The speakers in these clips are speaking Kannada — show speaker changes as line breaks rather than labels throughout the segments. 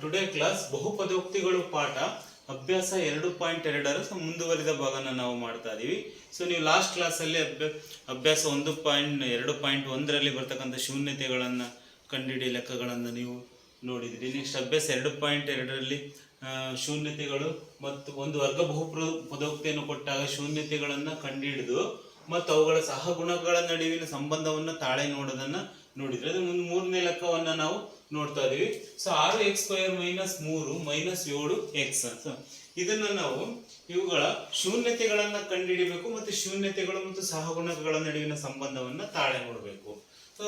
ಟುಡೇ ಕ್ಲಾಸ್ ಬಹುಪದೋಕ್ತಿಗಳು ಪಾಠ ಅಭ್ಯಾಸ 2.2 ಮುಂದುವರಿದ ಭಾಗನ ನಾವು ಮಾಡ್ತಾ ಇದೀವಿ. ಸೊ ನೀವು ಲಾಸ್ಟ್ ಕ್ಲಾಸಲ್ಲಿ ಅಭ್ಯಾಸ 1.2.1ರಲ್ಲಿ ಬರ್ತಕ್ಕಂಥ ಶೂನ್ಯತೆಗಳನ್ನು ಕಂಡುಹಿಡಿಯ ಲೆಕ್ಕಗಳನ್ನು ನೀವು ನೋಡಿದ್ರಿ. ನೆಕ್ಸ್ಟ್ ಅಭ್ಯಾಸ 2.2ರಲ್ಲಿ ಶೂನ್ಯತೆಗಳು ಮತ್ತು ಒಂದು ವರ್ಗ ಬಹುಪದೋಕ್ತಿಯನ್ನು ಕೊಟ್ಟಾಗ ಶೂನ್ಯತೆಗಳನ್ನು ಕಂಡುಹಿಡಿದು ಮತ್ತು ಅವುಗಳ ಸಹಗುಣಗಳ ನಡುವಿನ ಸಂಬಂಧವನ್ನು ತಾಳೆ ನೋಡೋದನ್ನ ನೋಡಿದ್ರೆ ಅದು ಒಂದು ಮೂರನೇ ಲೆಕ್ಕವನ್ನ ನಾವು ನೋಡ್ತಾ ಇದೀವಿ. So 6x² - 3 - 7x. ಇದನ್ನ ನಾವು ಇವುಗಳ ಶೂನ್ಯತೆಗಳನ್ನ ಕಂಡುಹಿಡಿಬೇಕು ಮತ್ತು ಶೂನ್ಯತೆಗಳು ಮತ್ತು ಸಹಗುಣಕಗಳ ನಡುವಿನ ಸಂಬಂಧವನ್ನ ತಾಳೆ ನೋಡಬೇಕು. ಸೊ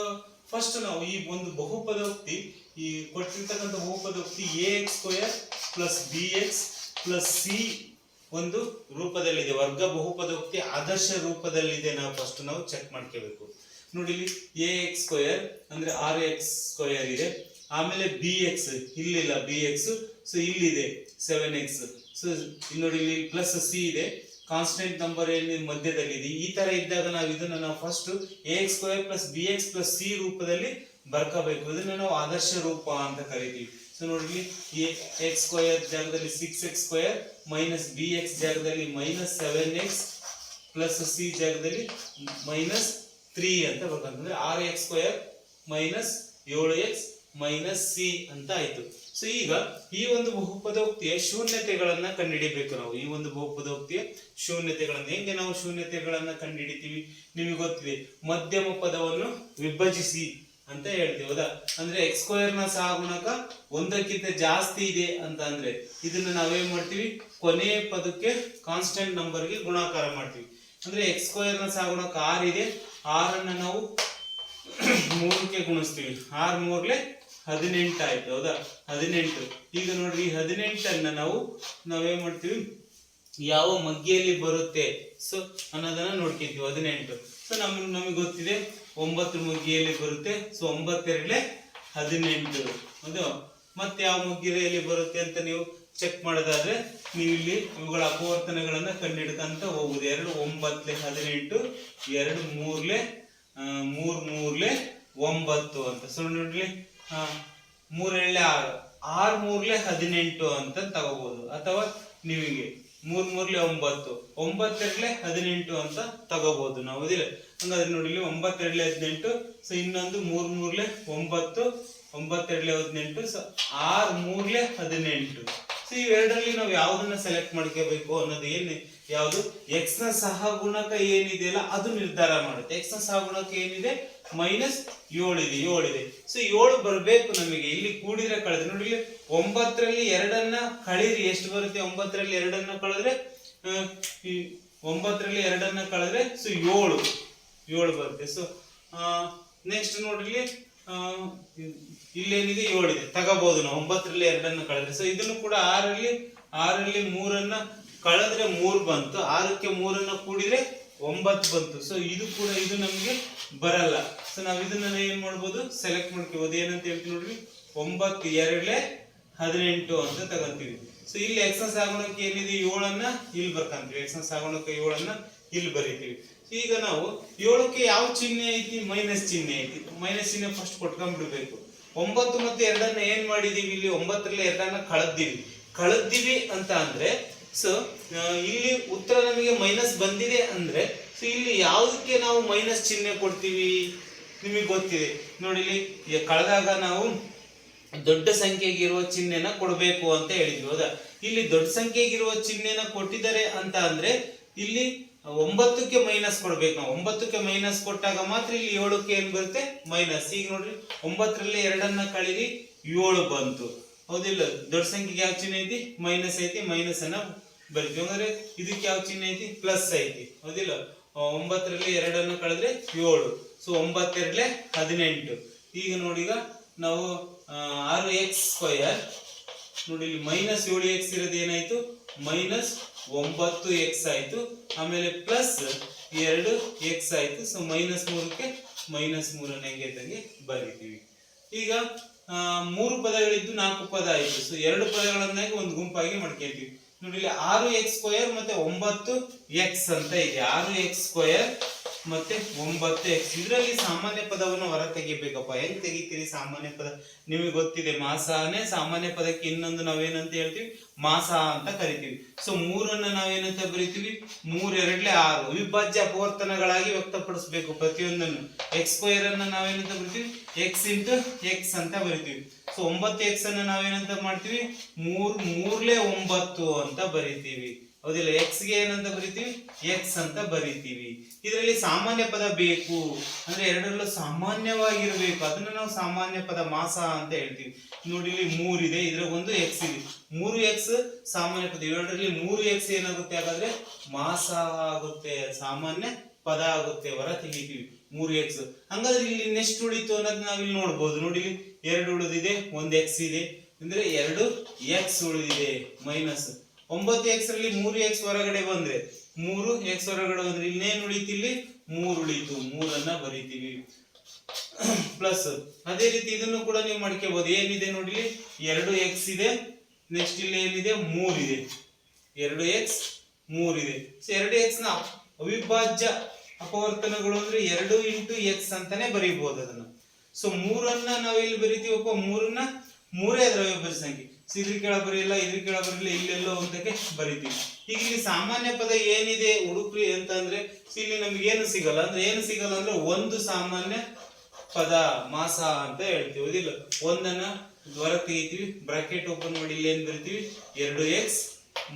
ಫಸ್ಟ್ ನಾವು ಈ ಒಂದು ಬಹುಪದೋಕ್ತಿ, ಈ ಕೊಟ್ಟಿರ್ತಕ್ಕಂಥ ಬಹುಪದೋಕ್ತಿ ax² + bx + c ಒಂದು ರೂಪದಲ್ಲಿದೆ, ವರ್ಗ ಬಹುಪದೋಕ್ತಿ ಆದರ್ಶ ರೂಪದಲ್ಲಿದೆ. ನಾವು ಚೆಕ್ ಮಾಡ್ಕೋಬೇಕು. ನೋಡಿ, ಇಲ್ಲಿ ax² ಅಂದ್ರೆ 6x² ಇದೆ, ಆಮೇಲೆ bx ಇಲ್ಲಿಲ್ಲ, bx ಸೊ ಇಲ್ಲಿದೆ 7x. ಸೊ ನೋಡಿ, ಇಲ್ಲಿ ಪ್ಲಸ್ c ಇದೆ, ಕಾನ್ಸ್ಟೆಂಟ್ ನಂಬರ್ ಏನು ಮಧ್ಯದಲ್ಲಿದೆ. ಈ ತರ ಇದ್ದಾಗ ನಾವು ಇದನ್ನ ಫಸ್ಟ್ ax² + bx + c ರೂಪದಲ್ಲಿ ಬರ್ಕೋಬೇಕು. ಇದನ್ನ ನಾವು ಆದರ್ಶ ರೂಪ ಅಂತ ಕರಿತೀವಿ. ಸೊ ನೋಡಿ, ax² ಜಾಗದಲ್ಲಿ 6x² - bx ಜಾಗದಲ್ಲಿ -7x + c ಜಾಗದಲ್ಲಿ -3 ಅಂತ ಬರ್ತದೆ. 6x² - 7x - c ಅಂತ ಆಯ್ತು. ಸೊ ಈಗ ಈ ಒಂದು ಬಹುಪದೋಕ್ತಿಯ ಶೂನ್ಯತೆಗಳನ್ನ ಕಂಡುಹಿಡಿಬೇಕು ನಾವು. ಈ ಒಂದು ಬಹುಪದೋಕ್ತಿಯ ಶೂನ್ಯತೆಗಳನ್ನ ಹೆಂಗೆ ನಾವು ಶೂನ್ಯತೆಗಳನ್ನ ಕಂಡುಹಿಡಿತೀವಿ ನಿಮಗೆ ಗೊತ್ತಿದೆ. ಮಧ್ಯಮ ಪದವನ್ನು ವಿಭಜಿಸಿ ಅಂತ ಹೇಳ್ತೀವಿ, ಹೌದಾ? ಅಂದ್ರೆ x² ನ ಸಹಗುಣಕ 1ಕ್ಕಿಂತ ಜಾಸ್ತಿ ಇದೆ ಅಂತ ಅಂದ್ರೆ ಇದನ್ನ ನಾವೇನ್ ಮಾಡ್ತೀವಿ, ಕೊನೆಯ ಪದಕ್ಕೆ ಕಾನ್ಸ್ಟೆಂಟ್ ನಂಬರ್ಗೆ ಗುಣಾಕಾರ ಮಾಡ್ತೀವಿ. ಅಂದ್ರೆ x² ನ ಸಹಗುಣಕ 6 ಇದೆ, 6 ನಾವು 3ಕ್ಕೆ ಗುಣಿಸ್ತೀವಿ. 6 × 3 = 18 ಆಯ್ತು, ಹೌದಾ? 18. ಈಗ ನೋಡ್ರಿ, 18ಅನ್ನ ನಾವೇನ್ ಮಾಡ್ತೀವಿ, ಯಾವ ಮಗ್ಗಿಯಲ್ಲಿ ಬರುತ್ತೆ ಸೊ ಅನ್ನೋದನ್ನ ನೋಡ್ಕೊಂತೀವಿ. 18 ಸೊ ನಮಗೆ ಗೊತ್ತಿದೆ 9 ಮಗ್ಗಿಯಲ್ಲಿ ಬರುತ್ತೆ. ಸೊ 9 × 2 = 18, ಹೌದು? ಮತ್ತೆ ಯಾವ ಮಗ್ಗಿಯಲ್ಲಿ ಬರುತ್ತೆ ಅಂತ ನೀವು ಚೆಕ್ ಮಾಡೋದಾದ್ರೆ ನೀವು ಇಲ್ಲಿ ಇವುಗಳ ಅಪವರ್ತನಗಳನ್ನ ಕಂಡುಹಿಡ್ಕಂತ ಹೋಗುದು. 2 9 18, 2 3 3 9 ಅಂತ. ಸೊ ನೋಡ್ರಿ, 3 × 6, 6 3 18 ಅಂತ ತಗೋಬಹುದು. ಅಥವಾ ನೀವಿಗೆ 3 3 9, 9 × 18 ಅಂತ ತಗೋಬಹುದು ನಾವು. ಇದಿಲ್ಲ ಹಂಗಾದ್ರೆ ನೋಡಿ, ಇಲ್ಲಿ 9 × 18. ಸೊ ಇನ್ನೊಂದು 3 3 9, 9 × 18. ಸೊ 6 3 18. ಸೊ ಇವೆರಡರಲ್ಲಿ ನಾವು ಯಾವ್ದನ್ನ ಸೆಲೆಕ್ಟ್ ಮಾಡ್ಕೋಬೇಕು ಅನ್ನೋದು ಯಾವುದು x ನ ಸಹಗುಣಕ ಏನಿದೆಯಲ್ಲ ಅದು ನಿರ್ಧಾರ ಮಾಡುತ್ತೆ. x ನ ಸಹಗುಣಕ ಏನಿದೆ -7 ಇದೆ, 7 ಇದೆ. ಸೊ 7 ಬರಬೇಕು ನಮಗೆ. ಇಲ್ಲಿ ಕೂಡಿದ್ರೆ ಕಳೆದ್ರೆ ನೋಡಿ, 9 ರಲ್ಲಿ 2ಅನ್ನ ಕಳೀರಿ, ಎಷ್ಟು ಬರುತ್ತೆ? 9 ರಲ್ಲಿ 2ಅನ್ನ ಕಳೆದ್ರೆ 9 ರಲ್ಲಿ 2ಅನ್ನ ಕಳೆದ್ರೆ ಸೊ 7 ಬರುತ್ತೆ. ಸೊ ನೆಕ್ಸ್ಟ್ ನೋಡ್ರಿ, ಇಲ್ಲೇನಿದೆ 7 ಇದೆ, ತಗೋಬಹುದು ನಾವು. 9 ರಲ್ಲಿ 2ಅನ್ನ ಕಳೆದ್ರೆ ಸೊ ಇದನ್ನು ಕೂಡ 6ರಲ್ಲಿ 3ಅನ್ನ ಕಳೆದ್ರೆ 3 ಬಂತು, 6ಕ್ಕೆ 3ಅನ್ನ ಕೂಡಿದ್ರೆ 9 ಬಂತು. ಸೊ ಇದು ನಮಗೆ ಬರಲ್ಲ. ಸೊ ನಾವು ಇದನ್ನ ಏನ್ ಮಾಡ್ಬೋದು, ಸೆಲೆಕ್ಟ್ ಮಾಡ್ಕೋಬಹುದು. ಏನಂತ ಹೇಳ್ತೀವಿ ನೋಡ್ರಿ, 9 2 18 ಅಂತ ತಗೊಂತೀವಿ. ಸೊ ಇಲ್ಲಿ x ನ ಸಹಗುಣಕ ಏನಿದೆ 7ಅನ್ನ ಇಲ್ಲಿ ಬರ್ಕಂತೀವಿ. x ನ ಸಹಗುಣಕ 7ಅನ್ನ ಇಲ್ಲಿ ಬರೀತೀವಿ. ಈಗ ನಾವು 7ಕ್ಕೆ ಯಾವ ಚಿಹ್ನೆ ಐತಿ? ಮೈನಸ್ ಚಿಹ್ನೆ ಐತಿ. ಮೈನಸ್ ಚಿಹ್ನೆ ಫಸ್ಟ್ ಕೊಟ್ಕೊಂಡ್ಬಿಡ್ಬೇಕು. 9 ಮತ್ತು 2ಅನ್ನ ಏನ್ ಮಾಡಿದೀವಿ, ಇಲ್ಲಿ 9 ರಲ್ಲಿ 2ಅನ್ನ ಕಳೆದಿವಿ ಅಂತ ಅಂದ್ರೆ ಸೊ ಇಲ್ಲಿ ಉತ್ತರ ನಮಗೆ ಮೈನಸ್ ಬಂದಿದೆ ಅಂದ್ರೆ ಸೊ ಇಲ್ಲಿ ಯಾವುದಕ್ಕೆ ನಾವು ಮೈನಸ್ ಚಿಹ್ನೆ ಕೊಡ್ತೀವಿ ನಿಮಗೆ ಗೊತ್ತಿದೆ. ನೋಡಿ, ಇಲ್ಲಿ ಕಳೆದಾಗ ನಾವು ದೊಡ್ಡ ಸಂಖ್ಯೆಗೆ ಇರುವ ಚಿಹ್ನೆನ ಕೊಡಬೇಕು ಅಂತ ಹೇಳಿದ್ವಿ, ಹೌದಾ? ಇಲ್ಲಿ ದೊಡ್ಡ ಸಂಖ್ಯೆಗೆ ಇರುವ ಚಿಹ್ನೆನ ಕೊಟ್ಟಿದ್ದಾರೆ ಅಂತ ಅಂದ್ರೆ ಇಲ್ಲಿ 9ಕ್ಕೆ ಮೈನಸ್ ಕೊಡ್ಬೇಕು ನಾವು. 9ಕ್ಕೆ ಮೈನಸ್ ಕೊಟ್ಟಾಗ ಮಾತ್ರ ಇಲ್ಲಿ 7ಕ್ಕೆ ಏನ್ ಬರುತ್ತೆ? ಮೈನಸ್. ಈಗ ನೋಡ್ರಿ, 9 ರಲ್ಲಿ 2ಅನ್ನ ಕಳೀರಿ, 7 ಬಂತು, ಹೌದಿಲ್ಲ? ದೊಡ್ಡ ಸಂಖ್ಯೆಗೆ ಯಾವ ಚಿಹ್ನೆ ಐತಿ? ಮೈನಸ್ ಐತಿ, ಮೈನಸ್ ಅನ್ನ ಬರಿತೀವಿ. ಅಂದ್ರೆ ಇದಕ್ಕೆ ಯಾವ ಚಿಹ್ನೆ ಐತಿ? ಪ್ಲಸ್ ಐತಿ, ಹೌದಿಲ್ಲ? 9 ರಲ್ಲಿ 2ಅನ್ನ ಕಳೆದ್ರೆ 7. ಸೊ 9 2 18. ಈಗ ನೋಡಿ, ಈಗ ನಾವು 6x² ನೋಡಿ, ಇಲ್ಲಿ -7x ಇರೋದು ಏನಾಯ್ತು? -9x ಆಯ್ತು. ಆಮೇಲೆ ಪ್ಲಸ್ 2x ಆಯ್ತು. ಸೊ -3ಕ್ಕೆ -3 ಹೆಂಗೆ ಬರೀತೀವಿ. ಈಗ 3 ಪದಗಳಿದ್ದು 4 ಪದ ಆಯ್ತು. ಸೊ 2 ಪದಗಳನ್ನಾಗಿ ಒಂದು ಗುಂಪಾಗಿ ಮಾಡ್ಕೊಳ್ತೀವಿ. ನೋಡಿ, ಇಲ್ಲಿ 6x² ಮತ್ತೆ 9x ಅಂತ ಇದೆ. 6x² ಮತ್ತೆ 9x. ಇದರಲ್ಲಿ ಸಾಮಾನ್ಯ ಪದವನ್ನು ಹೊರ ತೆಗಿಬೇಕಪ್ಪ. ಹೆಂಗ್ ತೆಗಿತೀರಿ ಸಾಮಾನ್ಯ ಪದ? ನಿಮಗೆ ಗೊತ್ತಿದೆ, ಮಾಸನೇ ಸಾಮಾನ್ಯ ಪದಕ್ಕೆ ಇನ್ನೊಂದು ನಾವೇನಂತ ಹೇಳ್ತೀವಿ, ಮಾಸ ಅಂತ ಕರಿತೀವಿ. ಸೊ 3ಅನ್ನ ನಾವೇನಂತ ಬರಿತೀವಿ, 3 2 6 ಅವಿಭಾಜ್ಯ ಅಪವರ್ತನಗಳಾಗಿ ವ್ಯಕ್ತಪಡಿಸಬೇಕು ಪ್ರತಿಯೊಂದನ್ನು. x² ಅನ್ನ ನಾವೇನಂತ ಬರಿತೀವಿ, x ಇಂಟು x ಅಂತ ಬರಿತೀವಿ. ಸೊ 9x ಅನ್ನ ನಾವೇನಂತ ಮಾಡ್ತೀವಿ, 3 9 ಅಂತ ಬರಿತೀವಿ. ಹೌದಿಲ್ಲ? x ಗೆ ಏನಂತ ಬರಿತೀವಿ, x ಅಂತ ಬರಿತೀವಿ. ಇದರಲ್ಲಿ ಸಾಮಾನ್ಯ ಪದ ಬೇಕು ಅಂದ್ರೆ ಎರಡರಲ್ಲೂ ಸಾಮಾನ್ಯವಾಗಿರ್ಬೇಕು, ಅದನ್ನ ನಾವು ಸಾಮಾನ್ಯ ಪದ ಮಾಸ ಅಂತ ಹೇಳ್ತೀವಿ. ನೋಡಿ ಇಲ್ಲಿ 3 ಇದೆ, ಇದ್ರಾಗ ಒಂದು x ಇದೆ. 3x ಸಾಮಾನ್ಯ ಪದ, ಇವೆರಡರಲ್ಲಿ 3x ಏನಾಗುತ್ತೆ ಹಾಗಾದ್ರೆ ಮಾಸ ಆಗುತ್ತೆ, ಸಾಮಾನ್ಯ ಪದ ಆಗುತ್ತೆ, ಹೊರ ತೆಗಿತೀವಿ 3x. ಹಂಗಾದ್ರೆ ಇಲ್ಲಿ ನೆಕ್ಸ್ಟ್ ಉಳಿತು ಅನ್ನೋದು ನಾವಿಲ್ಲಿ ನೋಡ್ಬೋದು. ನೋಡಿ ಇಲ್ಲಿ 2 ಉಳಿದಿದೆ, ಒಂದು x ಇದೆ, ಅಂದ್ರೆ 2x ಉಳಿದಿದೆ ಮೈನಸ್ 9x ರಲ್ಲಿ 3x ಹೊರಗಡೆ ಬಂದ್ರೆ 3x ಹೊರಗಡೆ ಬಂದ್ರೆ ಇನ್ನೇನು ಉಳಿತು, ಇಲ್ಲಿ 3 ಉಳಿತು, 3ಅನ್ನ ಬರೀತೀವಿ ಪ್ಲಸ್. ಅದೇ ರೀತಿ ಇದನ್ನು ಕೂಡ ನೀವು ಮಾಡ್ಕೋಬಹುದು. ಏನಿದೆ ನೋಡಿ, 2x ಇದೆ, ನೆಕ್ಸ್ಟ್ ಇಲ್ಲಿ ಏನಿದೆ 3 ಇದೆ, 2x 3 ಇದೆ. ಸೊ 2x ನ ಅವಿಭಾಜ್ಯ ಅಪವರ್ತನಗಳು ಅಂದ್ರೆ 2 ಇಂಟು x ಅಂತಾನೆ ಬರೀಬಹುದು ಅದನ್ನ. ಸೊ 3ಅನ್ನ ನಾವು ಇಲ್ಲಿ ಬರೀತೀವಪ್ಪ, 3ನ 3 ಅದರ ಅವಿಭಾಜ್ಯ ಸಂಖ್ಯೆ. ಇದ್ರ ಕೆಳ ಬರೆಯಲ್ಲ, ಇದ್ರ ಕೆಳ ಬರಲಿಲ್ಲ, ಇಲ್ಲೆಲ್ಲೋ ಒಂದಕ್ಕೆ ಬರಿತೀವಿ. ಈಗ ಇಲ್ಲಿ ಸಾಮಾನ್ಯ ಪದ ಏನಿದೆ ಹುಡುಕ್ರಿ ಅಂತ ಅಂದ್ರೆ ಇಲ್ಲಿ ನಮ್ಗೆ ಏನು ಸಿಗಲ್ಲ. ಅಂದ್ರೆ ಏನು ಸಿಗಲ್ಲ ಅಂದ್ರೆ ಒಂದು ಸಾಮಾನ್ಯ ಪದ ಮಾಸ ಅಂತ ಹೇಳ್ತೀವಿ. ಹೌದಿಲ್ಲ? ಒಂದನ್ನ ಹೊರ ತೆಗಿತೀವಿ, ಬ್ರಾಕೆಟ್ ಓಪನ್ ಮಾಡಿ ಇಲ್ಲಿ ಏನ್ ಬರಿತೀವಿ, 2x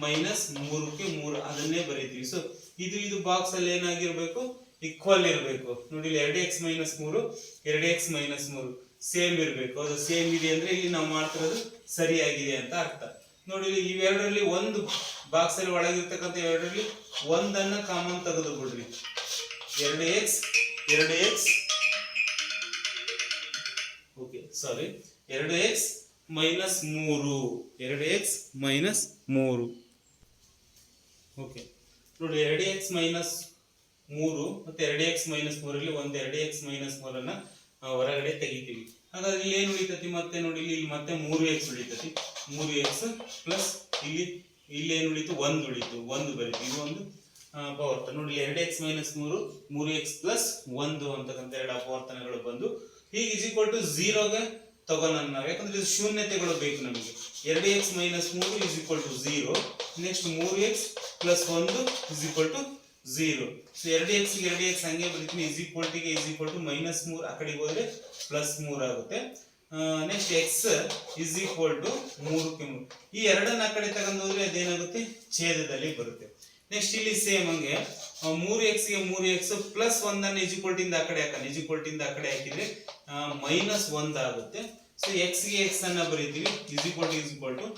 ಮೈನಸ್ 3ಕ್ಕೆ 3 ಅದನ್ನೇ ಬರಿತೀವಿ. ಸೊ ಇದು ಬಾಕ್ಸ್ ಅಲ್ಲಿ ಏನಾಗಿರ್ಬೇಕು, ಈಕ್ವಲ್ ಇರಬೇಕು. ನೋಡಿ ಇಲ್ಲಿ 2x minus 3, 2x minus 3 same ಇರಬೇಕು. ಅದು ಸೇಮ್ ಇದೆ ಅಂದ್ರೆ ಇಲ್ಲಿ ನಾವು ಮಾಡ್ತಿರೋದು ಸರಿಯಾಗಿದೆ ಅಂತ ಅರ್ಥ. ನೋಡಿ ಇಲ್ಲಿ ಇವೆರಡರಲ್ಲಿ ಒಂದು ಬಾಕ್ಸ್ ಅಲ್ಲಿ ಒಳಗಿರ್ತಕ್ಕಂಥ ಇವೆರಡರಲ್ಲಿ ಒಂದನ್ನ ಕಾಮನ್ ತೆಗೆದು ಬಿಡ್ರಿ. 2x okay sorry 2x minus 3, 2x minus 3 okay. ನೋಡಿ 2x ಮೈನಸ್ 3 ಮತ್ತೆ 2x ಮೈನಸ್ 3 ಅಲ್ಲಿ ಒಂದು 2x ಮೈನಸ್ 3ಅನ್ನ ಹೊರಗಡೆ ತೆಗಿತೀವಿ. ಹಾಗಾದ್ರೆ ಇಲ್ಲಿ ಏನು ಉಳಿತತಿ, ಮತ್ತೆ ನೋಡಿ ಇಲ್ಲಿ ಮತ್ತೆ 3x ಉಳಿತತಿ. 3x ಪ್ಲಸ್ ಇಲ್ಲಿ ಏನು ಉಳಿತು, 1 ಉಳಿತು, 1 ಬರೀತೀವಿ. ಇದು ಒಂದು ಅಪವರ್ತನ. ನೋಡಿ 2x ಮೈನಸ್ 3, 3x ಪ್ಲಸ್ 1 ಅಂತಕ್ಕಂಥ ಎರಡು ಅಪವರ್ತನಗಳು ಬಂದು ಈಗ ಇಸ್ ಈಕ್ವಲ್ ಟು 0ಗೆ ತಗೋಣ ನಾವು. ಯಾಕಂದ್ರೆ ಇದು ಶೂನ್ಯತೆಗಳು ಬೇಕು ನಮಗೆ. 2x minus 3 is equal to 0. Next 3x plus 1 is equal to 0. So 2x ಗೆ 2x ಹಂಗೆ ಬರೀತೀನಿ, ಇಸ್ ಈಕ್ವಲ್ ಟು ಮೈನಸ್ 3 ಆ ಕಡೆಗೆ ಹೋದ್ರೆ ಪ್ಲಸ್ 3 ಆಗುತ್ತೆ. Next x is equal to 3ಕ್ಕೆ 3. ಈ ಎರಡನ್ನ ಆ ಕಡೆ ತಗೊಂಡು ಹೋದ್ರೆ ಅದೇನಾಗುತ್ತೆ, ಛೇದದಲ್ಲಿ ಬರುತ್ತೆ. ನೆಕ್ಸ್ಟ್ ಇಲ್ಲಿ ಸೇಮ್ ಹಂಗೆ 3x ಗೆ 3x ಪ್ಲಸ್ 1 ಅನ್ನು ಇಸ್ ಈಕ್ವಲ್ ಟು ಇಂದ ಆ ಕಡೆ ಹಾಕೋಣ, ಇಸ್ ಈಕ್ವಲ್ ಟು ಇಂದ ಆ ಕಡೆ ಹಾಕಿದ್ರೆ ಮೈನಸ್ 1 ಆಗುತ್ತೆ. ಸೊ x ಗೆ x ಅನ್ನ ಬರೀತೀವಿ, ಇಸ್ ಈಕ್ವಲ್ ಟು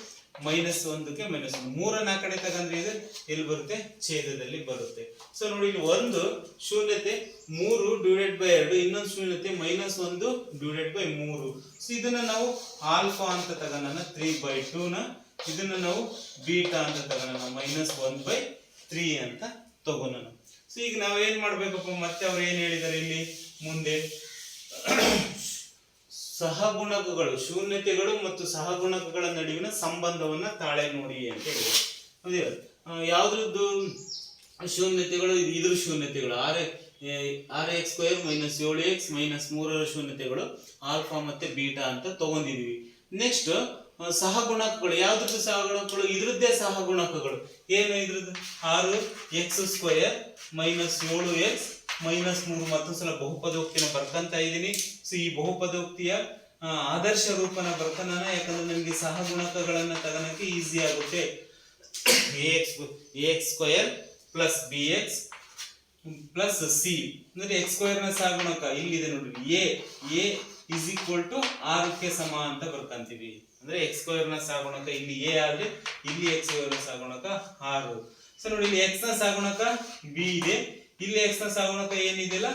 ಮೈನಸ್ 1ಕ್ಕೆ ಮೈನಸ್ 1. 3ಅನ್ನ ಆ ಕಡೆ ತಗೊಂಡ್ರೆ ಇದು ಎಲ್ಲಿ ಬರುತ್ತೆ, ಛೇದದಲ್ಲಿ ಬರುತ್ತೆ. ಸೊ ನೋಡಿ ಇಲ್ಲಿ ಒಂದು ಶೂನ್ಯತೆ 3 ಡಿವೈಡೆಡ್ ಬೈ 2, ಇನ್ನೊಂದು ಶೂನ್ಯತೆ ಮೈನಸ್ 1 ಡಿವೈಡೆಡ್ ಬೈ 3. ಸೊ ಇದನ್ನ ನಾವು ಆಲ್ಫಾ ಅಂತ ತಗೋಣ 3/2 ನ, ಇದನ್ನ ನಾವು ಬೀಟಾ ಅಂತ ತಗೋಣ ಮೈನಸ್ 1/3 ಅಂತ ತಗೋಣ. ಸೊ ಈಗ ನಾವು ಏನ್ ಮಾಡ್ಬೇಕಪ್ಪ, ಮತ್ತೆ ಅವ್ರು ಏನ್ ಹೇಳಿದಾರೆ ಇಲ್ಲಿ ಮುಂದೆ, ಸಹಗುಣಕಗಳು, ಶೂನ್ಯತೆಗಳು ಮತ್ತು ಸಹಗುಣಕಗಳ ನಡುವಿನ ಸಂಬಂಧವನ್ನ ತಾಳೆ ನೋಡಿ ಅಂತ ಹೇಳಿದ್ರು. ಹೌದಿಲ್ಲ? ಯಾವ್ದ್ರದ್ದು ಶೂನ್ಯತೆಗಳು, ಇದ್ರ ಶೂನ್ಯತೆಗಳು 6x² ಮೈನಸ್ 7x ಮೈನಸ್ 3ರ ಶೂನ್ಯತೆಗಳು ಆಲ್ಫಾ ಮತ್ತೆ ಬೀಟಾ ಅಂತ ತಗೊಂಡಿದೀವಿ. ನೆಕ್ಸ್ಟ್ ಸಹಗುಣಕಗಳು, ಯಾವ್ದ್ರದ್ದು ಸಹಗುಣಕಗಳು, ಇದ್ರದ್ದೇ ಸಹಗುಣಕಗಳು. ಏನು ಇದ್ರದ್ದು, 6x² ಮೈನಸ್ 7x ಮೈನಸ್ 3. ಮತ್ತೊಂದು ಸಲ ಬಹುಪದೋಕ್ತಿನ ಬರ್ಕಂತ ಇದ್ದೀನಿ. ಸೊ ಈ ಬಹುಪದೋಕ್ತಿಯ ಆದರ್ಶ ರೂಪನ ಬರ್ತಾನ, ಯಾಕಂದ್ರೆ ನಮಗೆ ಸಹಗುಣಕಗಳನ್ನ ತಗೋಣಕ್ಕೆ ಈಸಿ ಆಗುತ್ತೆ. ax² plus bx plus c ಅಂದ್ರೆ x² ನ ಸಹಗುಣಕ ಇಲ್ಲಿದೆ ನೋಡಿ, a ಇಸ್ ಈಕ್ವಲ್ ಟು 6ಕ್ಕೆ ಸಮ ಅಂತ ಬರ್ಕಂತೀವಿ. ಅಂದ್ರೆ x² ನ ಸಹಗುಣಕ ಇಲ್ಲಿ a ಆದ್ರೆ ಇಲ್ಲಿ x² ನ ಸಹಗುಣಕ 6. ಸೊ ನೋಡಿ ಇಲ್ಲಿ x ನ ಸಹಗುಣಕ b ಇದೆ, ಇಲ್ಲಿ x ನ ಸಹಗುಣಕ ಏನಿದೆಯಲ್ಲ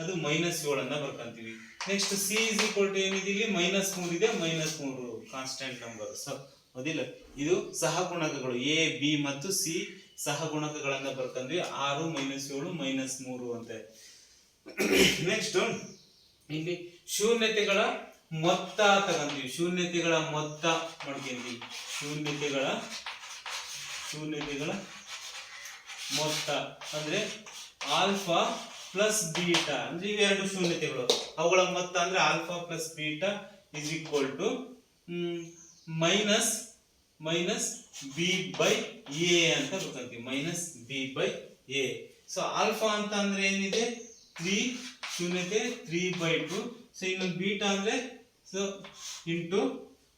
ಅದು -7 ಅನ್ನ ಬರ್ಕಂತೀವಿ. Next c is equal to ಏನಿದೆ, ಇಲ್ಲಿ -3 ಇದೆ, -3 ಕಾನ್ಸ್ಟೆಂಟ್ ನಂಬರ್. ಸೊ ಹೌದಿಲ್ಲ? ಇದು ಸಹಗುಣಕಗಳು a b ಮತ್ತು c ಸಹಗುಣಕಗಳನ್ನ ಬರ್ಕಂದ್ವಿ. 6 -7 -3 ಅಂತ. ನೆಕ್ಸ್ಟ್ ಇಲ್ಲಿ ಶೂನ್ಯತೆಗಳ ಮೊತ್ತ ತಗೊಂತೀವಿ. ಶೂನ್ಯತೆಗಳ ಮೊತ್ತ ಮಾಡ್ಕೊಂತೀವಿ. ಶೂನ್ಯತೆಗಳ ಮೊತ್ತ ಅಂದ್ರೆ ಆಲ್ಫಾ ಪ್ಲಸ್ ಬೀಟಾ ಅಂದ್ರೆ ಇವೆರಡು ಶೂನ್ಯತೆಗಳು, ಅವುಗಳ ಮೊತ್ತ ಅಂದ್ರೆ alpha plus beta is equal to minus B by A ಅಂತ ಬರ್ಕೊಂತೀವಿ, minus B by A. So alpha ಅಂತ ಅಂದ್ರೆ ಏನಿದೆ 3 ಶೂನ್ಯತೆ 3/2. ಸೊ ಇನ್ನೊಂದು ಬೀಟಾ ಅಂದ್ರೆ ಸೊ ಇಂಟು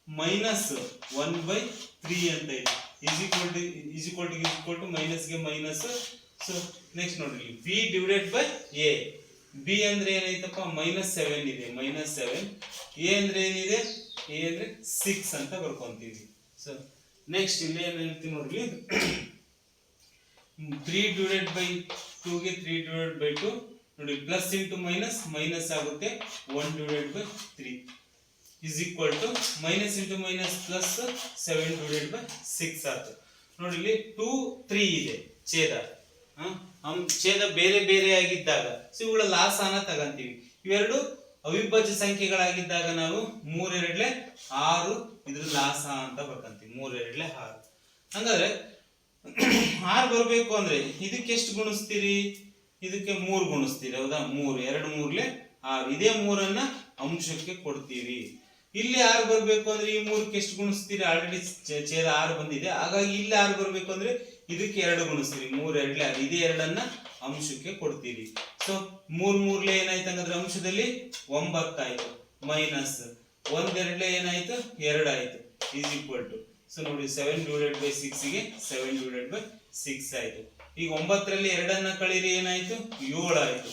ಮೈನಸ್ 1/3 ಅಂತ ಇದೆ, ಇಸ್ ಈಕ್ವಲ್ ಟು ಮೈನಸ್ಗೆ ಮೈನಸ್. ಸೊ ನೆಕ್ಸ್ಟ್ ನೋಡ್ರಿ B divided by A. B ಅಂದ್ರೆ ಏನಾಯ್ತಪ್ಪ -7 ಇದೆ, -7. ಎ ಅಂದ್ರೆ ಏನಿದೆ, ಎ ಅಂದ್ರೆ 6 ಅಂತ ಬರ್ಕೊಂತೀವಿ. ಸೊ ನೆಕ್ಸ್ಟ್ ಇಲ್ಲಿ ಏನ್ ಹೇಳ್ತೀವಿ ನೋಡ್ರಿ 3 ಡಿವೈಡೆಡ್ ಬೈ 2 ಗೆ 3 ಡಿವೈಡೆಡ್ ಬೈ 2 ನೋಡಿ, ಪ್ಲಸ್ ಇಂಟು ಮೈನಸ್ ಮೈನಸ್ ಆಗುತ್ತೆ, 1 divided by 3 is equal to minus into minus plus 7 divided by 6 ಆಯ್ತು. ನೋಡಿ ಇಲ್ಲಿ 2 3 ಇದೆ ಛೇದ, ಛೇದ ಬೇರೆ ಬೇರೆ ಆಗಿದ್ದಾಗ ಸೊ ಇವುಗಳ ಲಾಸನ ತಗಂತೀವಿ. ಇವೆರಡು ಅವಿಭಾಜ್ಯ ಸಂಖ್ಯೆಗಳಾಗಿದ್ದಾಗ ನಾವು 3 2 6 ಇದ್ರ ಲಾಸ ಅಂತ ಬರ್ಕಂತೀವಿ, 3 2 6. ಹಂಗಾದ್ರೆ 6 ಬರಬೇಕು ಅಂದ್ರೆ ಇದಕ್ಕೆ ಎಷ್ಟು ಗುಣಿಸ್ತೀರಿ, ಇದಕ್ಕೆ 3 ಗುಣಿಸ್ತೀರಿ, ಹೌದಾ? 3 2 3 6. ಇದೇ 3ಅನ್ನ ಅಂಶಕ್ಕೆ ಕೊಡ್ತೀವಿ. ಇಲ್ಲಿ 6 ಬರಬೇಕು ಅಂದ್ರೆ ಈ 3ಕ್ಕೆ ಎಷ್ಟು ಗುಣಿಸ್ತೀರಿ, ಆಲ್ರೆಡಿ ಛೇದ 6 ಬಂದಿದೆ, ಹಾಗಾಗಿ ಇಲ್ಲಿ 6 ಬರಬೇಕು ಅಂದ್ರೆ ಇದಕ್ಕೆ 2 ಗುಣಿಸ್ತೀರಿ, 3 2 6. ಇದೇ 2ಅನ್ನ ಅಂಶಕ್ಕೆ ಕೊಡ್ತೀರಿ. ಸೊ 3 3 ಏನಾಯ್ತು ಹಂಗಂದ್ರೆ ಅಂಶದಲ್ಲಿ 9 ಆಯ್ತು, ಮೈನಸ್ 1 2 ಏನಾಯ್ತು 2 ಆಯ್ತು, ಈಸ್ ಈಕ್ವಲ್ ಟು. ಸೊ ನೋಡಿ 7 ಡಿವೈಡೆಡ್ ಬೈ 6 ಗೆ 7 ಡಿವೈಡೆಡ್ ಬೈ 6 ಆಯ್ತು. ಈಗ 9ರಲ್ಲಿ 2ಅನ್ನ ಕಳೀರಿ, ಏನಾಯ್ತು 7 ಆಯ್ತು,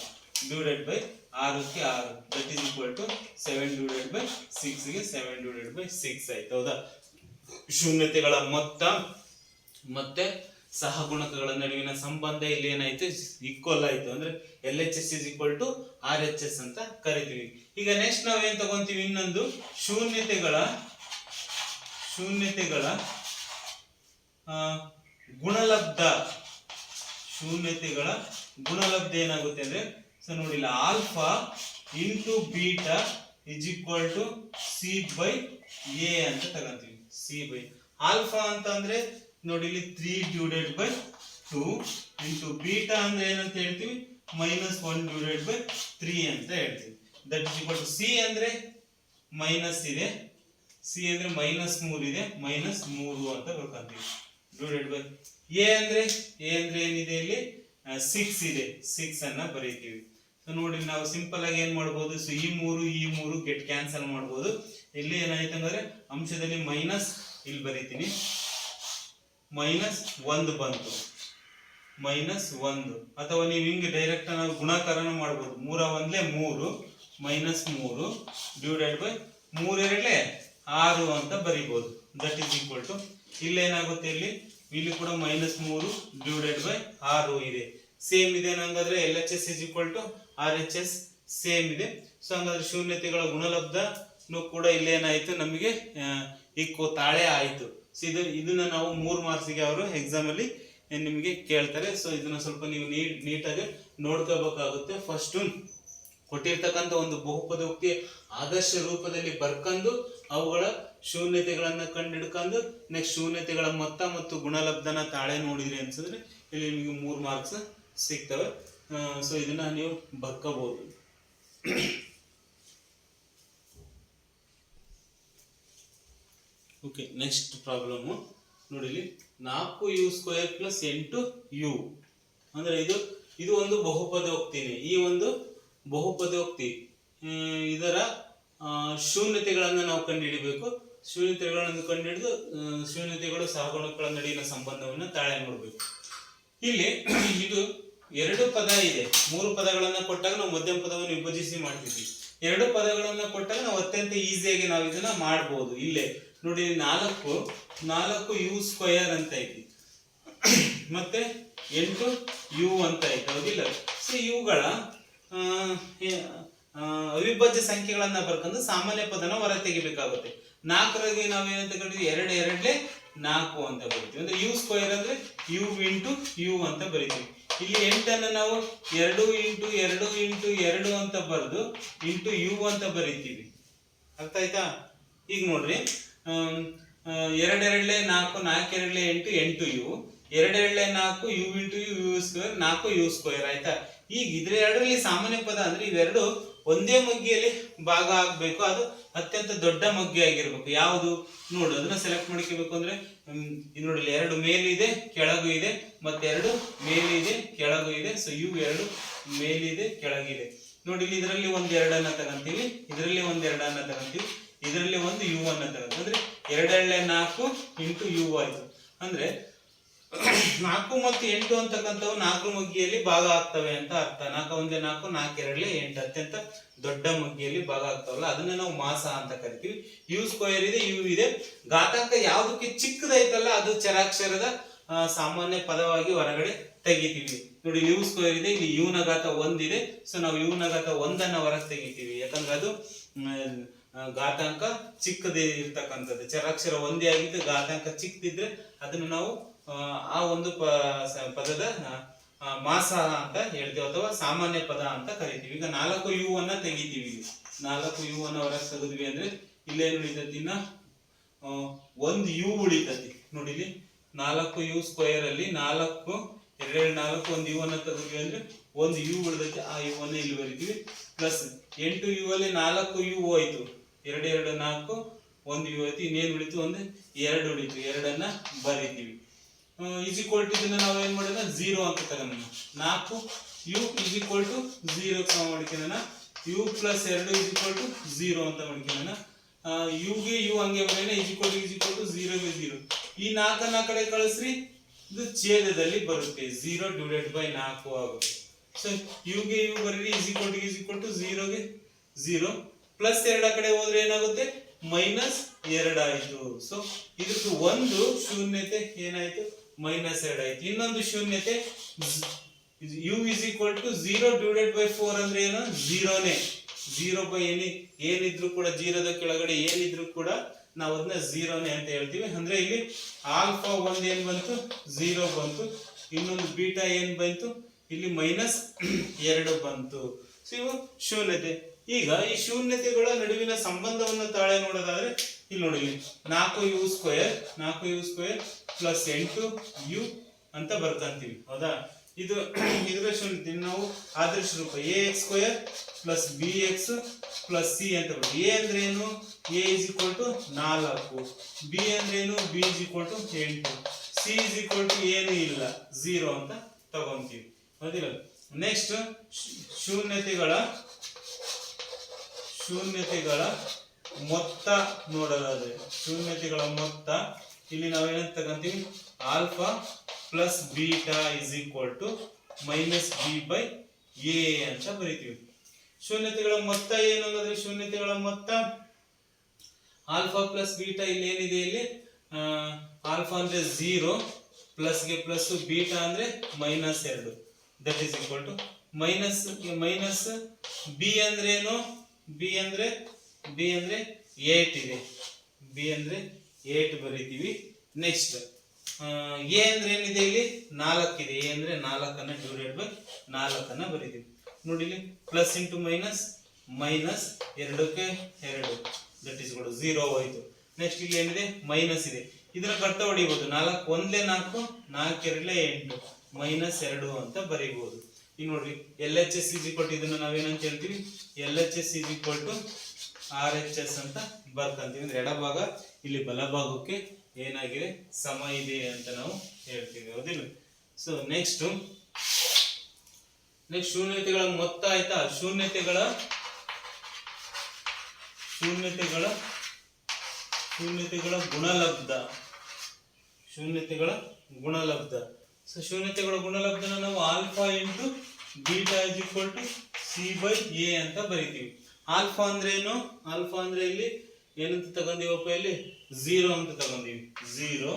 ಡಿವೈಡೆಡ್ ಬೈ 6ಕ್ಕೆ 6, that is equal to 7 divided by 6 ಗೆ 7 ಡಿವೈಡೆಡ್ ಬೈ 6 ಆಯ್ತು, ಹೌದಾ? ಶೂನ್ಯತೆಗಳ ಮೊತ್ತ ಮತ್ತೆ ಸಹಗುಣಕಗಳ ನಡುವಿನ ಸಂಬಂಧ ಇಲ್ಲಿ ಏನಾಯ್ತು, ಈಕ್ವಲ್ ಆಯ್ತು. ಅಂದ್ರೆ LHS is equal to RHS ಅಂತ ಕರಿತೀವಿ. ಈಗ ನೆಕ್ಸ್ಟ್ ನಾವ್ ಏನ್ ತಗೊಂತೀವಿ, ಇನ್ನೊಂದು ಶೂನ್ಯತೆಗಳ ಗುಣಲಬ್ಧ. ಶೂನ್ಯತೆಗಳ ಗುಣಲಬ್ಧ ಏನಾಗುತ್ತೆ ಅಂದ್ರೆ ಸೊ ನೋಡಿಲ್ಲ, alpha into beta is equal to C by A ಅಂತ ತಗೊಂತೀವಿ. ಸಿ ಬೈ ಆಲ್ಫಾ ಅಂತ ಅಂದ್ರೆ ನೋಡಿ ಇಲ್ಲಿ 3 ಡಿವೈಡೆಡ್ ಬೈ 2 ಇಂಟು ಬೀಟಾ ಅಂದ್ರೆ ಏನಂತ ಹೇಳ್ತೀವಿ, -1 ಡಿವೈಡೆಡ್ ಬೈ 3 ಅಂತ ಹೇಳ್ತೀವಿ. That is equal to C ಅಂದ್ರೆ ಮೈನಸ್ ಇದೆ, ಸಿ ಅಂದ್ರೆ -3 ಇದೆ, -3 ಅಂತ ಬರ್ಕೊಂತೀವಿ, ಡಿವೈಡೆಡ್ ಬೈ ಎ ಅಂದ್ರೆ ಏನಿದೆ ಇಲ್ಲಿ 6 ಇದೆ, 6 ಅನ್ನ ಬರೀತೀವಿ. ಸೊ ನೋಡಿ ನಾವು ಸಿಂಪಲ್ ಆಗಿ ಏನ್ ಮಾಡ್ಬೋದು, ಸೊ ಈ 3 ಗೆಟ್ ಕ್ಯಾನ್ಸಲ್ ಮಾಡ್ಬೋದು. ಇಲ್ಲಿ ಏನಾಯ್ತು ಅಂದ್ರೆ ಅಂಶದಲ್ಲಿ ಮೈನಸ್, ಇಲ್ಲಿ ಬರೀತೀನಿ -1 ಬಂತು, -1. ಅಥವಾ ನೀವು ಹಿಂಗೆ ಡೈರೆಕ್ಟ್ ನಾವು ಗುಣಾಕಾರನ ಮಾಡ್ಬೋದು, 3 1 3 -3 ಡಿವೈಡೆಡ್ ಬೈ 3 2 6 ಅಂತ ಬರೀಬಹುದು. ದಟ್ ಈಸ್ ಈಕ್ವಲ್ ಟು ಇಲ್ಲೇನಾಗುತ್ತೆ, ಇಲ್ಲಿ ಕೂಡ -3 ಡಿವೈಡೆಡ್ ಬೈ 6 ಇದೆ, ಸೇಮ್ ಇದೆ. ಹಂಗಾದ್ರೆ LHS is equal to RHS same ಇದೆ. ಸೊ ಹಂಗಾದ್ರೆ ಶೂನ್ಯತೆಗಳ ಗುಣಲಬ್ಧ ಕೂಡ ಇಲ್ಲೇನಾಯ್ತು, ನಮಗೆ ತಾಳೆ ಆಯ್ತು. ಸೊ ಇದನ್ನ ನಾವು 3 ಮಾರ್ಕ್ಸಿಗೆ ಅವರು ಎಕ್ಸಾಮ್ ಅಲ್ಲಿ ನಿಮಗೆ ಕೇಳ್ತಾರೆ. ಸೊ ಇದನ್ನ ಸ್ವಲ್ಪ ನೀವು ನೀಟಾಗಿ ನೋಡ್ಕೋಬೇಕಾಗುತ್ತೆ. ಫಸ್ಟ್ ಕೊಟ್ಟಿರ್ತಕ್ಕಂಥ ಒಂದು ಬಹುಪದೋಕ್ತಿ ಆದರ್ಶ ರೂಪದಲ್ಲಿ ಬರ್ಕೊಂಡು ಅವುಗಳ ಶೂನ್ಯತೆಗಳನ್ನ ಕಂಡಿಡ್ಕೊಂಡು ನೆಕ್ಸ್ಟ್ ಶೂನ್ಯತೆಗಳ ಮೊತ್ತ ಮತ್ತು ಗುಣಲಬ್ಧನ ತಾಳೆ ನೋಡಿದ್ರಿ ಅನ್ಸಿದ್ರೆ ಇಲ್ಲಿ ನಿಮಗೆ 3 ಮಾರ್ಕ್ಸ್ ಸಿಗ್ತವೆ. ಸೊ ಇದನ್ನ ನೀವು ಬರ್ಕೋಬಹುದು. ಓಕೆ, ನೆಕ್ಸ್ಟ್ ಪ್ರಾಬ್ಲಮ್ ನೋಡಿ, ಇಲ್ಲಿ 4u² ಪ್ಲಸ್ 8u ಅಂದ್ರೆ ಇದು ಒಂದು ಬಹುಪದೋಕ್ತಿನೇ. ಈ ಒಂದು ಬಹುಪದೋಕ್ತಿ ಇದರ ಶೂನ್ಯತೆಗಳನ್ನು ನಾವು ಕಂಡುಹಿಡಿಬೇಕು. ಶೂನ್ಯತೆಗಳನ್ನು ಕಂಡುಹಿಡಿದು ಶೂನ್ಯತೆಗಳು ಸಹಗುಣಕಗಳ ನಡುವಿನ ಸಂಬಂಧವನ್ನು ತಾಳೆ ನೋಡಬೇಕು. ಇಲ್ಲಿ ಇದು 2 ಪದ ಇದೆ, 3 ಪದಗಳನ್ನ ಕೊಟ್ಟಾಗ ನಾವು ಮಧ್ಯಮ ಪದವನ್ನು ವಿಭಜಿಸಿ ಮಾಡ್ತಿದ್ವಿ. 2 ಪದಗಳನ್ನ ಕೊಟ್ಟಾಗ ನಾವು ಅತ್ಯಂತ ಈಸಿಯಾಗಿ ನಾವು ಇದನ್ನ ಮಾಡಬಹುದು. ಇಲ್ಲೇ ನೋಡಿ 4u² ಅಂತ ಐತಿ, ಮತ್ತೆ 8u ಅಂತ ಐತಿ, ಹೌದಿಲ್ಲ? ಸೊ ಇವುಗಳ ಅವಿಭಾಜ್ಯ ಸಂಖ್ಯೆಗಳನ್ನ ಬರ್ಕೊಂಡು ಸಾಮಾನ್ಯ ಪದನ ಹೊರ ತೆಗಿಬೇಕಾಗುತ್ತೆ. 4ರಾಗಿ ನಾವೇನಂತ ಕರಿತೀವಿ, 2 2 4 ಅಂತ ಬರೀತೀವಿ. ಅಂದ್ರೆ u² ಅಂದ್ರೆ u ಇಂಟು u ಅಂತ ಬರೀತೀವಿ. ಇಲ್ಲಿ 8ಅನ್ನ ನಾವು 2 ಇಂಟು 2 ಇಂಟು 2 ಅಂತ ಬರೆದು ಇಂಟು u ಅಂತ ಬರೀತೀವಿ. ಅರ್ಥ ಆಯ್ತಾ? ಈಗ ನೋಡ್ರಿ, 2 2 4 4 2 8 8u, 2 2 4 u into u² 4u². ಆಯ್ತಾ? ಈಗ ಇದ್ರ ಎರಡರಲ್ಲಿ ಸಾಮಾನ್ಯ ಪದ ಅಂದ್ರೆ ಇವೆರಡು ಒಂದೇ ಮಗ್ಗಿಯಲ್ಲಿ ಭಾಗ ಆಗ್ಬೇಕು, ಅದು ಅತ್ಯಂತ ದೊಡ್ಡ ಮಗ್ಗಿ ಆಗಿರ್ಬೇಕು. ಯಾವುದು ನೋಡು, ಅದನ್ನ ಸೆಲೆಕ್ಟ್ ಮಾಡ್ಕೋಬೇಕು ಅಂದ್ರೆ ಇದು ನೋಡಿ, ಎರಡು ಮೇಲಿದೆ ಕೆಳಗು ಇದೆ, ಮತ್ತೆ ಎರಡು ಮೇಲಿದೆ ಕೆಳಗು ಇದೆ. ಸೊ ಇವು ಎರಡು ಮೇಲಿದೆ ಕೆಳಗಿದೆ. ನೋಡಿ ಇಲ್ಲಿ ಇದರಲ್ಲಿ ಒಂದ್ ಎರಡನ್ನ ತಗಂತೀವಿ, ಇದರಲ್ಲಿ ಒಂದ್ ಎರಡನ್ನ ತಗಂತೀವಿ, ಇದರಲ್ಲಿ ಒಂದು ಯು ಅನ್ನ ತಗಂತೀವಿ. ಅಂದ್ರೆ ಎರಡೆರಡಲೆ 4 ಇಂಟು ಯು ಆಯ್ತು. ಅಂದ್ರೆ 4 ಮತ್ತು 8 ಅಂತಕ್ಕಂಥವು 4 ಮಗ್ಗಿಯಲ್ಲಿ ಭಾಗ ಆಗ್ತವೆ ಅಂತ ಅರ್ಥ. 4 1 4, 4 2 8 ಅತ್ಯಂತ ದೊಡ್ಡ ಮಗ್ಗಿಯಲ್ಲಿ ಭಾಗ ಆಗ್ತಾವಲ್ಲ, ಅದನ್ನ ನಾವು ಮಾಸ ಅಂತ ಕರಿತೀವಿ. ಯು ಸ್ಕ್ವೇರ್ ಇದೆ, ಯು ಇದೆ. ಘಾತಾಂಕ ಯಾವ್ದಕ್ಕೆ ಚಿಕ್ಕದೈತಲ್ಲ ಅದು ಚರಾಕ್ಷರದ ಸಾಮಾನ್ಯ ಪದವಾಗಿ ಹೊರಗಡೆ ತೆಗಿತೀವಿ. ನೋಡಿ ಯು ಸ್ಕ್ವೇರ್ ಇದೆ, ಇಲ್ಲಿ ಯು ನ ಘಾತ 1 ಇದೆ. ಸೊ ನಾವು ಯು ನ ಘಾತ 1 ಅನ್ನ ಹೊರಗೆ ತೆಗಿತೀವಿ, ಯಾಕಂದ್ರೆ ಅದು ಘಾತಾಂಕ ಚಿಕ್ಕದೇ ಇರ್ತಕ್ಕಂಥದ್ದು. ಚರಾಕ್ಷರ ಒಂದೇ ಆಗಿದ್ದು ಘಾತಾಂಕ ಚಿಕ್ಕದಿದ್ರೆ ಅದನ್ನು ನಾವು ಆ ಒಂದು ಪದದ ಮಾಸ ಅಂತ ಹೇಳ್ತೀವಿ, ಅಥವಾ ಸಾಮಾನ್ಯ ಪದ ಅಂತ ಕರಿತೀವಿ. ಈಗ 4 ಯು ಅನ್ನ ತೆಗಿತೀವಿ. 4 ಯು ಅನ್ನ ಹೊರಗೆ ತೆಗೆದ್ವಿ ಅಂದ್ರೆ ಇಲ್ಲೇನು ಉಳಿತತಿ, ಇನ್ನ 1 ಯು ಉಳಿತತಿ. ನೋಡಿ ಇಲ್ಲಿ 4 ಯು ಸ್ಕ್ವೇರ್ ಅಲ್ಲಿ 4 2 4 1 ಯು ಅನ್ನ ತೆಗೆದ್ವಿ ಅಂದ್ರೆ 1 ಯು ಉಳಿದೈತಿ. ಆ ಯು ಅನ್ನ ಇಲ್ಲಿ ಬರಿತೀವಿ. ಪ್ಲಸ್ 8 ಯು ಅಲ್ಲಿ 4 ಯು ಹೋಯ್ತು, 2 2 4 1 ಯು ಹೋಯ್ತು. ಇನ್ನೇನು ಉಳಿತು, ಒಂದು 2 ಉಳಿತು, 2ಅನ್ನ ಬರಿತೀವಿ. ಈಸ್ ಈಕ್ವಲ್ ಟು ಇದನ್ನ ನಾವು ಏನ್ ಮಾಡೋಣ, 0 ಅಂತ ತಗೊಂಡ 4 ಯು ಈಸ್ ಈಕ್ವಲ್ ಟು 0 ಮಾಡ್ಕೊಳ್ಳೋಣ. U plus 2 is equal to 0 ಅಂತ ಮಾಡ್ಕೊಳ್ಳೋಣ. ಯುಗೆ ಯು ಹಂಗೆ ಬರೋಣ, ಈಸ್ ಈಕ್ವಲ್ ಟು 0 ಗೆ 0. ಈ 4 ಕಡೆ ಕಳಿಸ್ರಿ, ಇದು ಛೇದದಲ್ಲಿ ಬರುತ್ತೆ, 0 ಡಿವೈಡೆಡ್ ಬೈ 4 ಆಗುತ್ತೆ. ಸೊ ಯುಗೆ ಯು ಬರೀರಿ, ಈಸ್ ಈಕ್ವಲ್ ಟು 0 ಗೆ 0. ಪ್ಲಸ್ 2 ಕಡೆ ಹೋದ್ರೆ ಏನಾಗುತ್ತೆ, -2 ಆಯ್ತು. ಸೊ ಇದಕ್ಕೆ ಒಂದು ಶೂನ್ಯತೆ ಏನಾಯ್ತು, -2 ಆಯ್ತು. ಇನ್ನೊಂದು ಶೂನ್ಯತೆ ಯು is equal to 0 divided by 4 ಅಂದ್ರೆ ಏನು, 0ನೇ. 0 ಬೈ ಏನಿದ್ರು ಕೂಡ 0ದ ಕೆಳಗಡೆ ಏನಿದ್ರು ಕೂಡ ನಾವು ಅದನ್ನ 0ನೇ ಅಂತ ಹೇಳ್ತೀವಿ. ಅಂದ್ರೆ ಇಲ್ಲಿ ಆಲ್ಫಾ ಒಂದು ಏನ್ ಬಂತು, 0 ಬಂತು. ಇನ್ನೊಂದು ಬೀಟಾ ಏನ್ ಬಂತು, ಇಲ್ಲಿ -2 ಬಂತು. ಸೊ ಇವು ಶೂನ್ಯತೆ. ಈಗ ಈ ಶೂನ್ಯತೆಗಳ ನಡುವಿನ ಸಂಬಂಧವನ್ನು ತಾಳೆ ನೋಡೋದಾದ್ರೆ ಇಲ್ಲಿ ನೋಡಿ, 4 ಯು ಸ್ಕ್ವೇರ್ ಪ್ಲಸ್ 8 ಯು ಅಂತ ಬರ್ಕಂತೀವಿ, ಹೌದಾ. ಇದು ಇದರ ಶೂನ್ಯತೆ ನಾವು ಆದರ್ಶ ರೂಪ ax square plus bx plus c ಅಂತ ಬರುತ್ತೆ. a ಅಂದ್ರೆ ಏನು, a is equal to 4, b ಅಂದ್ರೆ ಏನು, b is equal to 8, c is equal to ಏನು ಇಲ್ಲ 0 ಅಂತ ತಗೊಂತೀವಿ, ಹೌದಿಲ್ಲ. ನೆಕ್ಸ್ಟ್ ಶೂನ್ಯತೆಗಳ ಮೊತ್ತ ನೋಡೋದಾದ್ರೆ, ಶೂನ್ಯತೆಗಳ ಮೊತ್ತ ಇಲ್ಲಿ ನಾವೇನಂತ ತಗೊಂತೀವಿ, alpha plus beta is equal to -b by a ಅಂತ ಬರೀತೀವಿ. ಶೂನ್ಯತೆಗಳ ಮೊತ್ತ ಏನು ಅನ್ನೋದ್ರೆ, ಶೂನ್ಯತೆಗಳ ಮೊತ್ತ ಆಲ್ಫಾ ಪ್ಲಸ್ ಬೀಟಾ ಇಲ್ಲಿ ಏನಿದೆ, ಇಲ್ಲಿ ಆಲ್ಫಾ ಅಂದ್ರೆ 0, ಪ್ಲಸ್ ಗೆ ಪ್ಲಸ್, ಬೀಟಾ ಅಂದ್ರೆ -2, that is equal to minus B ಅಂದ್ರೆ ಏನು, ಬಿ ಅಂದ್ರೆ 8 ಇದೆ, ಬಿ ಅಂದ್ರೆ 8 ಬರೀತೀವಿ. ನೆಕ್ಸ್ಟ್ ಎ ಅಂದ್ರೆ ಏನಿದೆ, ಇಲ್ಲಿ 4 ಇದೆ, ಎ ಅಂದ್ರೆ 4 ಅನ್ನ ಡಿವೈಡೆಡ್ ಬೈ 4 ಅನ್ನ ಬರೀತೀವಿ. ನೋಡಿ ಇಲ್ಲಿ ಪ್ಲಸ್ ಇಂಟು ಮೈನಸ್, -2ಕ್ಕೆ 2, ದಟ್ ಇಸ್ ಈಕ್ವಲ್ ಟು 0 ಹೋಯ್ತು. ನೆಕ್ಸ್ಟ್ ಇಲ್ಲಿ ಏನಿದೆ, ಮೈನಸ್ ಇದೆ, ಇದನ್ನ ಕಟ್ಟ ಹೊಡಿಬಹುದು. 4 1 4, 4 2 8, -2 ಅಂತ ಬರೀಬಹುದು. ಈಗ ನೋಡ್ರಿ, LHS ಇಸ್ ಈಕ್ವಲ್ ಟು ಇದನ್ನ ನಾವೇನಂತ ಹೇಳ್ತೀವಿ, LHS is equal to RHS ಅಂತ ಬರ್ಕಂತೀವಿ. ಅಂದ್ರೆ ಎಡಭಾಗ ಇಲ್ಲಿ ಬಲಭಾಗಕ್ಕೆ ಏನಾಗಿದೆ, ಸಮ ಇದೆ ಅಂತ ನಾವು ಹೇಳ್ತೀವಿ, ಹೌದಿಲ್ಲ. ಸೊ ನೆಕ್ಸ್ಟ್ ಶೂನ್ಯತೆಗಳ ಮೊತ್ತ ಆಯ್ತಾ. ಶೂನ್ಯತೆಗಳ ಗುಣಲಬ್ಧ. ಸೊ ಶೂನ್ಯತೆಗಳ ಗುಣಲಬ್ಧನ ನಾವು alpha into beta is equal to C by A ಅಂತ ಬರೀತೀವಿ. ಆಲ್ಫಾ ಅಂದ್ರೆ ಏನು, ಆಲ್ಫಾ ಅಂದ್ರೆ ಇಲ್ಲಿ ಏನಂತ ತಗೊಂಡಿವಪ್ಪ, ಇಲ್ಲಿ 0 ಅಂತ ತಗೊಂಡಿವಿ. 0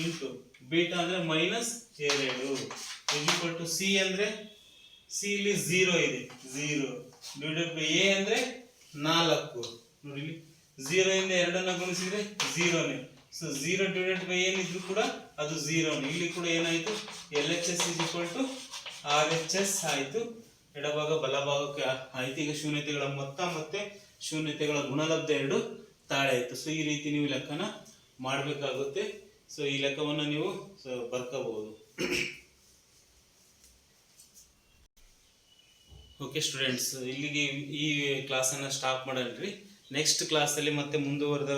ಇಂಟು ಬೀಟಾ ಅಂದ್ರೆ -2 ಇಸ್ ಈಕ್ವಲ್ ಟು ಸಿ ಅಂದ್ರೆ, ಸಿ ಇಲ್ಲಿ 0 ಇದೆ, 0 ಡಿವೈಡೆಡ್ ಬೈ ಎ ಅಂದ್ರೆ 4. ನೋಡಿ ಇಲ್ಲಿ 0 ಇಂದ 2 ಗುಣಿಸಿದ್ರೆ 0ನೇ. ಸೊ 0 ಡಿವೈಡೆಡ್ ಬೈ ಏನಿದ್ರು ಕೂಡ ಅದು 0ನೇ. ಇಲ್ಲಿ ಕೂಡ ಏನಾಯ್ತು, LHS is equal to RHS ಆಯ್ತು. ಎಡಭಾಗ ಬಲಭಾಗಕ್ಕೆ ಆಯ್ತು. ಈಗ ಶೂನ್ಯತೆಗಳ ಮೊತ್ತ ಮತ್ತೆ ಶೂನ್ಯತೆಗಳ ಗುಣಲಬ್ಧ ಎರಡು ತಾಳೆ ಆಯ್ತು. ಸೊ ಈ ರೀತಿ ನೀವು ಲೆಕ್ಕನ ಮಾಡಬೇಕಾಗುತ್ತೆ. ಸೊ ಈ ಲೆಕ್ಕವನ್ನು ನೀವು ಬರ್ಕೋಬಹುದು. ಓಕೆ ಸ್ಟೂಡೆಂಟ್ಸ್, ಇಲ್ಲಿಗೆ ಈ ಕ್ಲಾಸನ್ನು ಸ್ಟಾಪ್ ಮಾಡೋಣ್ರಿ. ನೆಕ್ಸ್ಟ್ ಕ್ಲಾಸಲ್ಲಿ ಮತ್ತೆ ಮುಂದುವರೆದ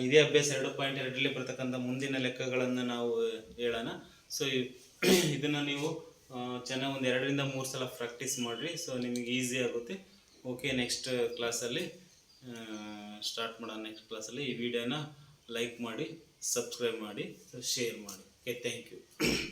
ಇದೇ ಅಭ್ಯಾಸ 2.2ರಲ್ಲಿ ಬರ್ತಕ್ಕಂಥ ಮುಂದಿನ ಲೆಕ್ಕಗಳನ್ನು ನಾವು ಹೇಳೋಣ. ಸೊ ಇದನ್ನು ನೀವು ಚೆನ್ನಾಗಿ ಒಂದು 2-3 ಸಲ ಪ್ರಾಕ್ಟೀಸ್ ಮಾಡಿರಿ. ಸೊ ನಿಮಗೆ ಈಸಿ ಆಗುತ್ತೆ. ಓಕೆ, ನೆಕ್ಸ್ಟ್ ಕ್ಲಾಸಲ್ಲಿ ಸ್ಟಾರ್ಟ್ ಮಾಡೋಣ. ನೆಕ್ಸ್ಟ್ ಕ್ಲಾಸಲ್ಲಿ ಈ ವಿಡಿಯೋನ ಲೈಕ್ ಮಾಡಿ, ಸಬ್ಸ್ಕ್ರೈಬ್ ಮಾಡಿ, ಶೇರ್ ಮಾಡಿ. Okay, thank you.